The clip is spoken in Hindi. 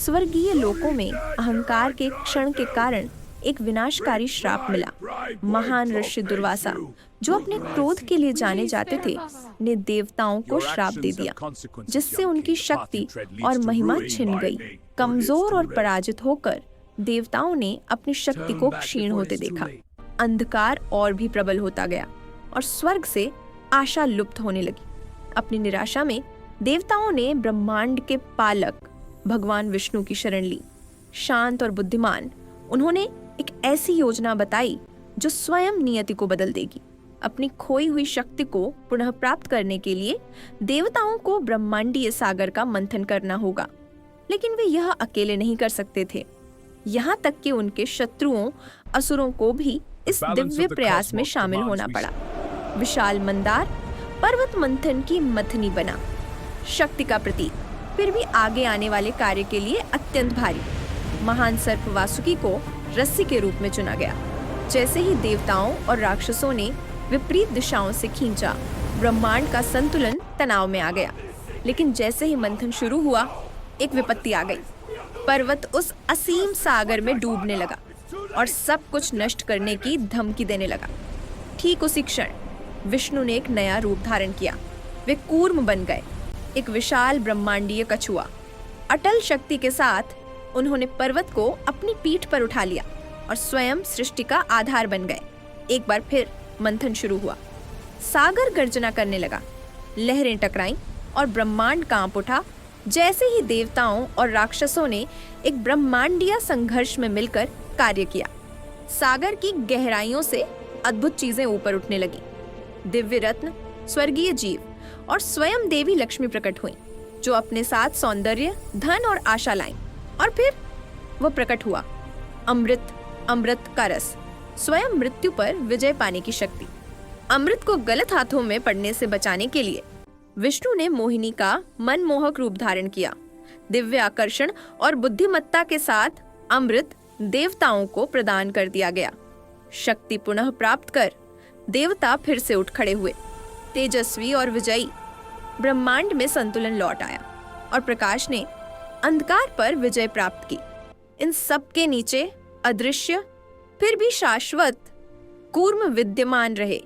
स्वर्गीय लोकों में अहंकार के क्षण के कारण एक विनाशकारी श्राप मिला। महान ऋषि दुर्वासा, जो अपने क्रोध के लिए जाने जाते थे, ने देवताओं को श्राप दे दिया, जिससे उनकी शक्ति और महिमा छिन गई। कमजोर और पराजित होकर देवताओं ने अपनी शक्ति को क्षीण होते देखा। अंधकार और भी प्रबल होता गया और स्वर्ग से आशा लुप्त होने लगी। अपनी निराशा में देवताओं ने ब्रह्मांड के पालक भगवान विष्णु की शरण ली। शांत और बुद्धिमान, उन्होंने एक ऐसी योजना बताई जो स्वयं नियति को बदल देगी। अपनी खोई हुई शक्ति को पुनः प्राप्त करने के लिए देवताओं को ब्रह्मांडीय सागर का मंथन करना होगा, लेकिन वे यह अकेले नहीं कर सकते थे। यहाँ तक कि उनके शत्रुओं असुरों को भी इस दिव्य प्रयास में शामिल होना पड़ा। विशाल मंदार पर्वत मंथन की मथनी बना, शक्ति का प्रतीक, फिर भी आगे आने वाले कार्य के लिए अत्यंत भारी। महान सर्प वासुकी को रस्सी के रूप में चुना गया। जैसे ही देवताओं और राक्षसों ने विपरीत दिशाओं से खींचा, ब्रह्मांड का संतुलन तनाव में आ गया। लेकिन जैसे ही मंथन शुरू हुआ, एक विपत्ति आ गई। पर्वत उस असीम सागर में डूबने लगा और सब कुछ नष्ट करने की धमकी देने लगा। ठीक उसी क्षण विष्णु ने एक नया रूप धारण किया। वे कूर्म बन गए, एक विशाल ब्रह्मांडीय कछुआ। अटल शक्ति के साथ उन्होंने पर्वत को अपनी पीठ पर उठा लिया और स्वयं सृष्टि का आधार बन गए। एक बार फिर मंथन शुरू हुआ। सागर गर्जना करने लगा, लहरें टकराईं और ब्रह्मांड कांप उठा। जैसे ही देवताओं और राक्षसों ने एक ब्रह्मांडीय संघर्ष में मिलकर कार्य किया, सागर की गहराइयों से अद्भुत चीजें ऊपर उठने लगी। दिव्य रत्न, स्वर्गीय जीव और स्वयं देवी लक्ष्मी प्रकट हुई, जो अपने साथ सौंदर्य, धन और आशा लाईं। और फिर वह प्रकट हुआ अमृत, अमृत का रस, स्वयं मृत्यु पर विजय पाने की शक्ति। अमृत को गलत हाथों में पड़ने से बचाने के लिए विष्णु ने मोहिनी का मनमोहक रूप धारण किया। दिव्य आकर्षण और बुद्धिमत्ता के साथ अमृत देवताओं को प्रदान कर दिया गया। शक्ति पुनः प्राप्त कर देवता फिर से उठ खड़े हुए, तेजस्वी और विजयी। ब्रह्मांड में संतुलन लौट आया और प्रकाश ने अंधकार पर विजय प्राप्त की। इन सब के नीचे अदृश्य फिर भी शाश्वत कूर्म विद्यमान रहे।